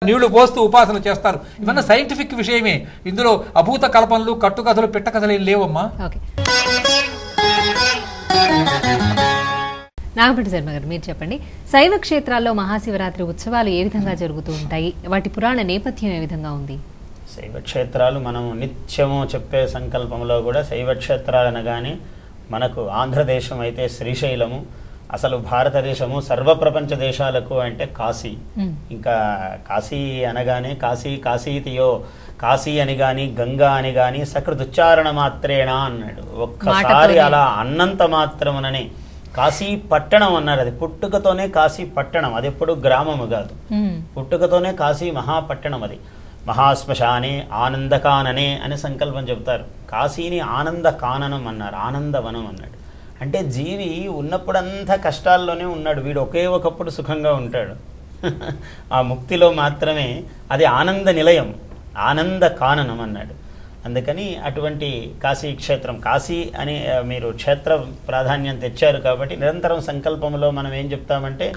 నీళ్లు పోస్తూ ఉపాసన చేస్తారు. ఇవన్నీ సైంటిఫిక్ విషయమే. ఇందులో అభూత కల్పనలు, కట్టుకథలు, పిట్టకథలు ఏం లేవమ్మా. నాగపట్టి శర్మ గారు, మీరు చెప్పండి, శైవ క్షేత్రాల్లో మహాశివరాత్రి ఉత్సవాలు ఏ విధంగా జరుగుతూ ఉంటాయి? వాటి పురాణ నేపథ్యం ఏ విధంగా ఉంది? శైవ క్షేత్రాలు మనం నిత్యము చెప్పే సంకల్పంలో కూడా శైవ క్షేత్రాలు అనగానే మనకు ఆంధ్రదేశం అయితే శ్రీశైలము, అసలు భారతదేశము సర్వప్రపంచ దేశాలకు అంటే కాశీ. ఇంకా కాశీ అనగానే కాశీ కాశీతియో, కాశీ అని గాని గంగా అని గాని సకృదుచ్చారణ మాత్రేనా అన్నాడు. ఒక్కసారి అలా అన్నంత మాత్రముననే కాశీ పట్టణం అన్నారు. అది పుట్టుకతోనే కాశీ పట్టణం, అది ఎప్పుడు గ్రామము కాదు, పుట్టుకతోనే కాశీ మహాపట్టణం. అది మహాశ్మశానే ఆనందకాననే అని సంకల్పం చెబుతారు. కాశీని ఆనందకాననం అన్నారు, ఆనందవనం అన్నాడు. అంటే జీవి ఉన్నప్పుడంతా కష్టాల్లోనే ఉన్నాడు, వీడు ఒకే ఒకప్పుడు సుఖంగా ఉంటాడు. ఆ ముక్తిలో మాత్రమే అది ఆనంద నిలయం, ఆనంద కాననం అన్నాడు. అందుకని అటువంటి కాశీ క్షేత్రం, కాశీ అని మీరు క్షేత్ర ప్రాధాన్యం తెచ్చారు కాబట్టి నిరంతరం సంకల్పంలో మనం ఏం చెప్తామంటే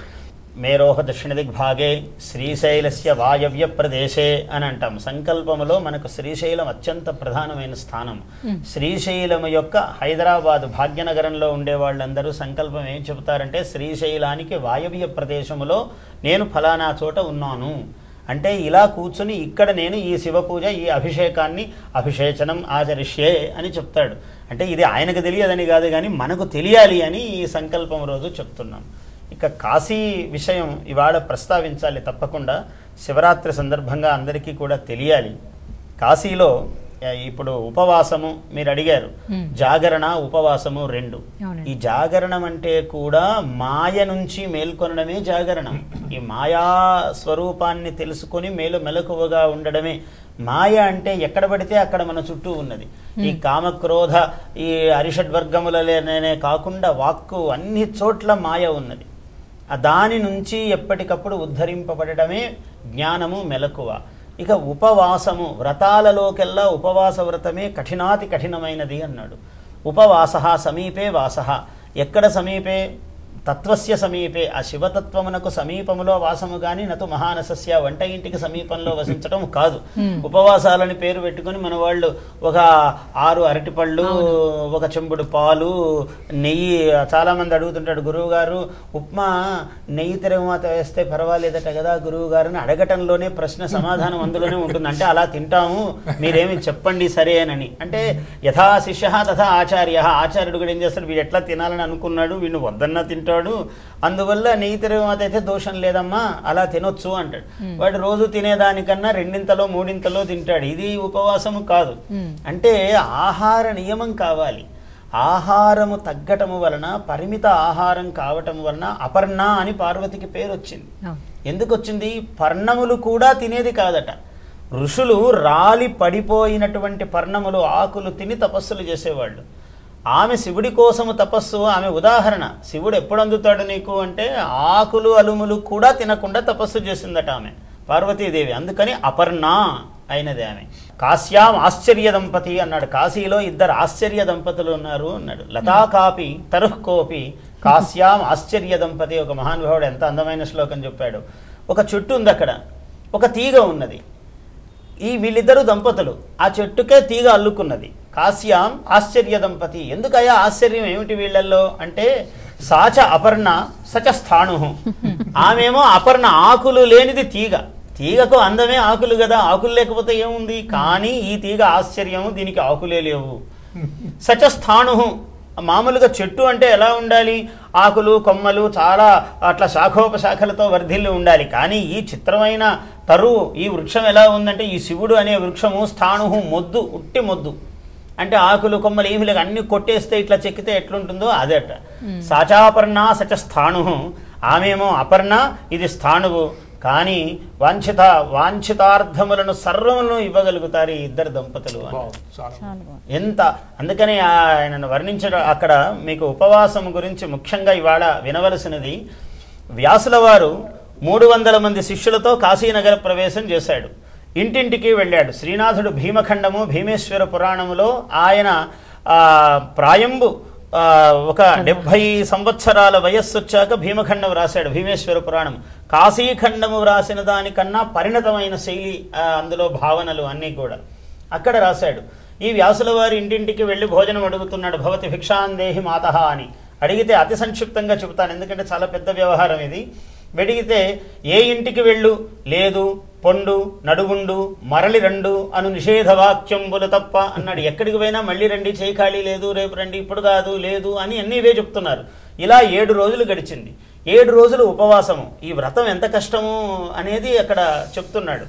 మేరోహ దక్షిణ దిగ్భాగే శ్రీశైలస్య వాయవ్య ప్రదేశే అని అంటాం. సంకల్పములో మనకు శ్రీశైలం అత్యంత ప్రధానమైన స్థానం. శ్రీశైలం యొక్క హైదరాబాద్ భాగ్యనగరంలో ఉండే వాళ్ళందరూ సంకల్పం ఏం చెబుతారంటే శ్రీశైలానికి వాయవ్య ప్రదేశములో నేను ఫలానా చోట ఉన్నాను అంటే ఇలా కూర్చుని ఇక్కడ నేను ఈ శివ పూజ, ఈ అభిషేకాన్ని అభిషేచనం ఆచరిష్యే అని చెప్తాడు. అంటే ఇది ఆయనకు తెలియదని కాదు కానీ మనకు తెలియాలి అని ఈ సంకల్పం రోజు చెప్తున్నాం. ఇక కాశీ విషయం ఇవాళ ప్రస్తావించాలి తప్పకుండా. శివరాత్రి సందర్భంగా అందరికీ కూడా తెలియాలి. కాశీలో ఇప్పుడు ఉపవాసము మీరు అడిగారు, జాగరణ ఉపవాసము రెండు. ఈ జాగరణం అంటే కూడా మాయ నుంచి మేల్కొనడమే జాగరణం. ఈ మాయా స్వరూపాన్ని తెలుసుకొని మెలకువగా ఉండడమే మాయ. అంటే ఎక్కడ పడితే అక్కడ మన చుట్టూ ఉన్నది. ఈ కామక్రోధ ఈ అరిషడ్వర్గములనే కాకుండా వాక్కు అన్ని చోట్ల మాయ ఉన్నది. దాని నుంచి ఎప్పటికప్పుడు ఉద్ధరింపబడమే జ్ఞానము, మెలకువ. ఇక ఉపవాసము, వ్రతాలలోకెల్లా ఉపవాస వ్రతమే కఠినాతి కఠినమైనది అన్నాడు. ఉపవాస సమీపే వాస, ఎక్కడ సమీపే? తత్వస్య సమీపే, ఆ శివతత్వమునకు సమీపములో వాసము గాని నటు మహానసస్య, వంట ఇంటికి సమీపంలో వసించడం కాదు. ఉపవాసాలని పేరు పెట్టుకుని మన వాళ్ళు ఒక 6 అరటిపళ్ళు, ఒక చెంబుడు పాలు, నెయ్యి. చాలా మంది అడుగుతుంటాడు, గురువు గారు ఉప్మా నెయ్యి తిరగమాత వేస్తే పర్వాలేదట కదా గురువు గారిని అడగటంలోనే ప్రశ్న సమాధానం అందులోనే ఉంటుంది. అంటే అలా తింటాము, మీరేమి చెప్పండి సరేనని. అంటే యథా శిష్య తథా ఆచార్య. ఆచార్యుడు కూడా ఏం చేస్తాడు, వీడు ఎట్లా తినాలని అనుకున్నాడు, వీడిని వద్దన్నా తింటాడు, అందువల్ల నెయ్యి తిరగమాత అయితే దోషం లేదమ్మా, అలా తినొచ్చు అంటాడు. వాడు రోజు తినేదానికన్నా 2 3 తింటాడు. ఇది ఉపవాసము కాదు. అంటే ఆహార నియమం కావాలి. ఆహారము తగ్గటము వలన, పరిమిత ఆహారం కావటం వలన అపర్ణ అని పార్వతికి పేరు వచ్చింది. ఎందుకు వచ్చింది? పర్ణములు కూడా తినేది కాదట. ఋషులు రాలి పడిపోయినటువంటి పర్ణములు, ఆకులు తిని తపస్సులు చేసేవాళ్ళు. ఆమె శివుడి కోసము తపస్సు, ఆమె ఉదాహరణ. శివుడు ఎప్పుడు అందుతాడు నీకు అంటే ఆకులు అలుములు కూడా తినకుండా తపస్సు చేసిందట ఆమె పార్వతీదేవి. అందుకని అపర్ణ అయినది ఆమె. కాశ్యాం ఆశ్చర్య దంపతి అన్నాడు. కాశీలో 2 ఆశ్చర్య దంపతులు ఉన్నారు అన్నాడు. లతాకాపి తరుహ్కోపి కాశ్యాం ఆశ్చర్య దంపతి. ఒక మహానుభావుడు ఎంత అందమైన శ్లోకం చెప్పాడు. ఒక చెట్టు ఉంది, అక్కడ ఒక తీగ ఉన్నది. ఈ వీళ్ళిద్దరు దంపతులు, ఆ చెట్టుకే తీగ అల్లుకున్నది. కాశ్యాం ఆశ్చర్య దంపతి. ఎందుకయ్యా ఆశ్చర్యం ఏమిటి వీళ్ళల్లో అంటే సాచ అపర్ణ సచ స్థాణు. ఆమెమో అపర్ణ, ఆకులు లేనిది తీగ. తీగకు అందమే ఆకులు కదా, ఆకులు లేకపోతే ఏముంది. కానీ ఈ తీగ ఆశ్చర్యము, దీనికి ఆకులే లేవు. సచ స్థాణు, మామూలుగా చెట్టు అంటే ఎలా ఉండాలి, ఆకులు కొమ్మలు చాలా అట్లా శాఖోపశాఖలతో వర్ధిల్లి ఉండాలి. కానీ ఈ చిత్రమైన తరువు, ఈ వృక్షం ఎలా ఉందంటే ఈ శివుడు అనే వృక్షము స్థాణు, మొద్దు, ఉట్టి మొద్దు. అంటే ఆకులు కొమ్మలు ఏమి లేక అన్ని కొట్టేస్తే ఇట్లా చెక్కితే ఎట్లుంటుందో అదేట. సాచాపర్ణ సచ స్థాణు. ఆమెమో అపర్ణ, ఇది స్థాణువు. కానీ వాంఛితార్థములను సర్వములను ఇవ్వగలుగుతారు ఈ 2 దంపతులు. ఎంత అందుకని ఆయనను వర్ణించడం. అక్కడ మీకు ఉపవాసం గురించి ముఖ్యంగా ఇవాళ వినవలసినది, వ్యాసుల వారు 300 మంది శిష్యులతో కాశీనగర ప్రవేశం చేశాడు. ఇంటింటికి వెళ్ళాడు. శ్రీనాథుడు భీమఖండము, భీమేశ్వర పురాణములో ఆయన ప్రాయంబు ఒక 70 సంవత్సరాల వయస్సు వచ్చాక భీమఖండం రాశాడు, భీమేశ్వర పురాణం. కాశీఖండము వ్రాసిన దానికన్నా పరిణతమైన శైలి అందులో భావనలు అన్నీ కూడా అక్కడ రాశాడు. ఈ వ్యాసుల వారి ఇంటింటికి వెళ్ళి భోజనం అడుగుతున్నాడు. భవతి భిక్షాందేహి మాతః అని అడిగితే అతి సంక్షిప్తంగా చెబుతాను, ఎందుకంటే చాలా పెద్ద వ్యవహారం ఇది. వెడిగితే ఏ ఇంటికి వెళ్ళు, లేదు, పొండు, నడుగుండు, మరలి రండు అను నిషేధవాక్యంబులు తప్ప అన్నాడు. ఎక్కడికి పోయినా మళ్ళీ రండి, చేయి ఖాళీ లేదు, రేపు రండి, ఇప్పుడు కాదు, లేదు అని అన్నీ ఇవే చెప్తున్నారు. ఇలా 7 రోజులు గడిచింది. 7 రోజులు ఉపవాసము. ఈ వ్రతం ఎంత కష్టము అనేది అక్కడ చెప్తున్నాడు.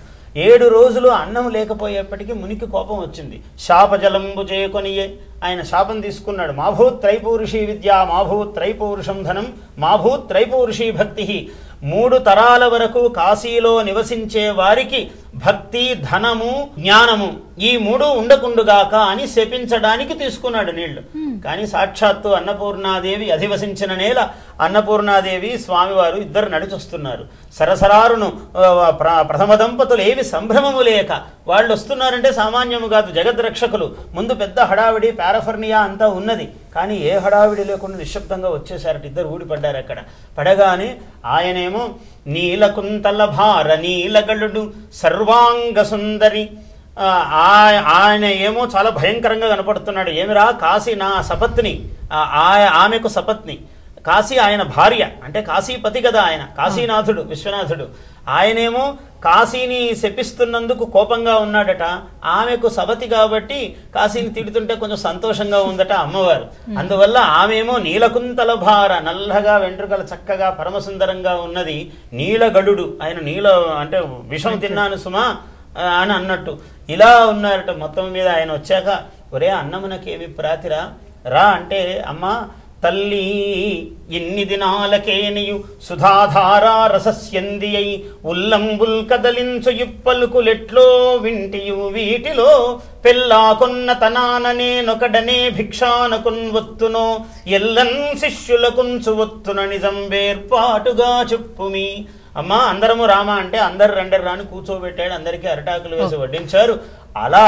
7 రోజులు అన్నం లేకపోయేప్పటికీ మునికి కోపం వచ్చింది. శాపజలంబు చేయకొనియే ఆయన శాపం తీసుకున్నాడు. మాభూత్ త్రైపౌరుషీ విద్య, మాభూత్ త్రైపౌరుషం ధనం, మాభూత్ త్రైపౌరుషీ భక్తి. 3 తరాల వరకు కాశీలో నివసించే వారికి భక్తి, ధనము, జ్ఞానము ఈ 3 ఉండకుండుగాక అని శపించడానికి తీసుకున్నాడు నీళ్లు. కానీ సాక్షాత్తు అన్నపూర్ణాదేవి అధివసించిన నేల అన్నపూర్ణాదేవి స్వామివారు ఇద్దరు నడిచొస్తున్నారు. సరసరారును ప్రథమ దంపతులు ఏవి సంభ్రమము లేక వాళ్ళు వస్తున్నారంటే సామాన్యము కాదు, జగద్రక్షకులు. ముందు పెద్ద హడావిడి పారఫర్నియా అంతా ఉన్నది, కానీ ఏ హడావిడి లేకుండా నిశ్శబ్దంగా వచ్చేసారట. ఇద్దరు ఊడిపడ్డారు. అక్కడ పడగానే ఆయనేమో నీలకుంతల భార నీలగలుడు సర్వాంగ సుందరి, ఆయన ఏమో చాలా భయంకరంగా కనపడుతున్నాడు. ఏమిరా, కాశీ నా సపత్ని, ఆమెకు సపత్ని, కాశీ ఆయన భార్య, అంటే కాశీపతి కదా ఆయన, కాశీనాథుడు, విశ్వనాథుడు. ఆయనేమో కాశీని శపిస్తున్నందుకు కోపంగా ఉన్నాడట. ఆమెకు సపతి కాబట్టి కాశీని తిడుతుంటే కొంచెం సంతోషంగా ఉందట అమ్మవారు. అందువల్ల ఆమెమో నీలకుంతల భార, నల్లగా వెంట్రుకలు చక్కగా పరమసుందరంగా ఉన్నది. నీలగడుడు, ఆయన నీల అంటే విషం తిన్నాను సుమా అని అన్నట్టు ఇలా ఉన్నారట. మొత్తం మీద ఆయన వచ్చాక, ఒరే అన్నమునకేమి ప్రాతిరా రా అంటే, అమ్మ తల్లి ఇన్ని దినాలకేనియు సుధాధారా రసస్యంది అయి ఉల్లంబుల్ కదలించు ఇప్పలుకులెట్లో వింటియు వీటిలో పెళ్ళాకొన్న తనాన నేనొకడనే భిక్షానకున్ వత్తునో ఎల్లన్ శిష్యులకుంచు వత్తున నిజం వేర్పాటుగా చెప్పుమి. అమ్మా అందరము రామ అంటే అందరు రండి రాని కూర్చోబెట్టాడు. అందరికీ అరటాకులు వేసి వడ్డించారు. అలా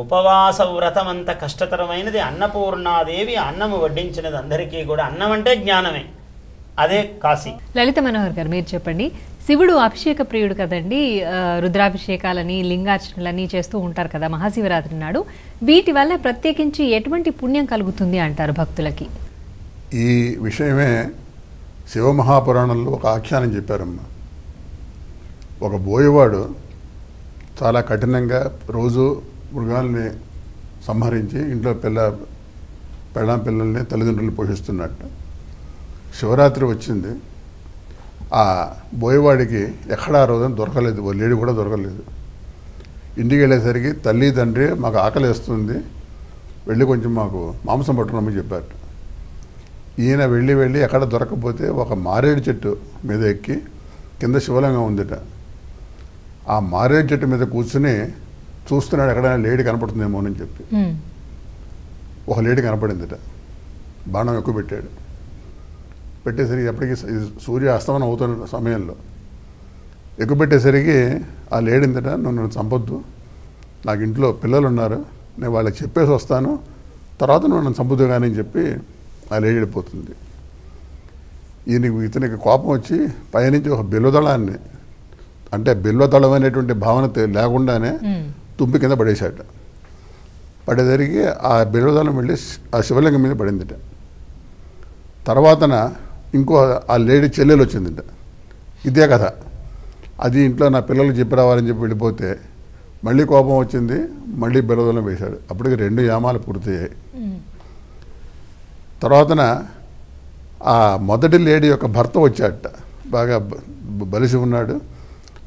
ఉపవాస వ్రతం అంత కష్టతరమైనది. అన్నపూర్ణాదేవి అన్నము వడ్డించినది అందరికీ కూడా. అన్నం అంటే జ్ఞానమే, అదే కాశీ. లలిత మనోహర్ గారు మీరు చెప్పండి, శివుడు అభిషేక ప్రియుడు కదండి, రుద్రాభిషేకాలని లింగార్చనలని చేస్తూ ఉంటారు కదా మహాశివరాత్రి నాడు. వీటి వల్ల ప్రత్యేకించి ఎటువంటి పుణ్యం కలుగుతుంది అంటారు భక్తులకి? ఈ విషయమే శివమహాపురాణంలో ఒక ఆఖ్యానం చెప్పారమ్మా. ఒక బోయవాడు చాలా కఠినంగా రోజు మృగాల్ని సంహరించి ఇంట్లో పెళ్ళాం పిల్లల్ని తల్లిదండ్రులు పోషిస్తున్నట్టు. శివరాత్రి వచ్చింది. ఆ బోయవాడికి ఎక్కడా రోజున దొరకలేదు, ఓ లేడీ కూడా దొరకలేదు. ఇంటికి వెళ్ళేసరికి తల్లి తండ్రి మాకు ఆకలి వేస్తుంది, వెళ్ళి కొంచెం మాకు మాంసం పట్టుకున్నామని చెప్పారు. ఈయన వెళ్ళి ఎక్కడ దొరకకపోతే ఒక మారేడు చెట్టు మీద ఎక్కి, కింద శివలింగం ఉందిట, ఆ మారేడు చెట్టు మీద కూర్చుని చూస్తున్నాడు ఎక్కడైనా లేడీ కనపడుతుందేమో అని చెప్పి. ఒక లేడీ కనపడిందిట. బాణం ఎక్కువ పెట్టేసరికి ఎప్పటికీ సూర్య అస్తమనం అవుతున్న సమయంలో ఎక్కువ పెట్టేసరికి ఆ లేడిందట, నన్ను చంపొద్దు, నాకు ఇంట్లో పిల్లలు ఉన్నారు, నేను వాళ్ళకి చెప్పేసి వస్తాను, తర్వాత నువ్వు నన్ను చంపుదు కానీ అని చెప్పి ఆ లేడీ వెళ్ళిపోతుంది. ఇతనికి కోపం వచ్చి పైనుంచి ఒక బిల్వదళాన్ని, అంటే బిల్వదళం అనేటువంటి భావన లేకుండానే తుంపి కింద పడేశాట. పడేసరికి ఆ బిల్వదళం వెళ్ళి ఆ శివలింగం మీద పడిందిట. తర్వాతన ఇంకో ఆ లేడీ చెల్లెలు వచ్చిందిట. ఇదే కథ. అది ఇంట్లో నా పిల్లలు చెప్పి రావాలని చెప్పి వెళ్ళిపోతే మళ్ళీ కోపం వచ్చింది, మళ్ళీ బిల్వదళం వేశాడు. అప్పటికి 2 యామాలు పూర్తయ్యాయి. తర్వాతన ఆ మొదటి లేడీ యొక్క భర్త వచ్చాడట, బాగా బలిసి ఉన్నాడు.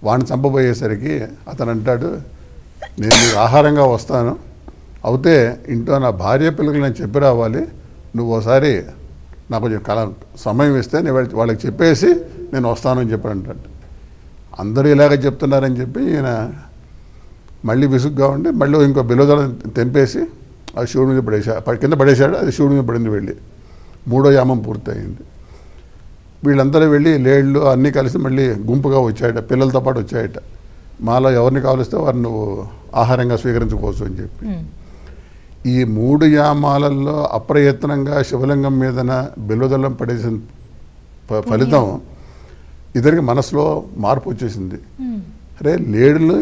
వాడిని చంపబోయేసరికి అతను అంటాడు, నేను నీకు ఆహారంగా వస్తాను, అవుతే ఇంట్లో నా భార్య పిల్లలు నేను చెప్పి రావాలి, నువ్వు ఒకసారి నాకు కొంచెం సమయం ఇస్తే నేను వాళ్ళకి చెప్పేసి నేను వస్తానని చెప్పి అంటాడు. అందరూ ఇలాగ చెప్తున్నారని చెప్పి ఈయన మళ్ళీ విసుగ్గా ఉండి మళ్ళీ ఇంకో బిల్వదళం తెంపేసి అది శివుడి మీద కింద పడేశాడు. అది శివుడి మీద పడింది. వెళ్ళి 3వ యామం పూర్తయింది. వీళ్ళందరూ వెళ్ళి లేళ్ళు అన్నీ కలిసి మళ్ళీ గుంపుగా వచ్చాయట, పిల్లలతో పాటు వచ్చాయట. మాలో ఎవరిని కావలిస్తే వారిని నువ్వు ఆహారంగా స్వీకరించుకోవచ్చు అని చెప్పి. ఈ 3 యామాలలో అప్రయత్నంగా శివలింగం మీదన బిల్వదళం పడేసిన ఫలితం ఇద్దరికి మనసులో మార్పు వచ్చేసింది. అరే లేడులు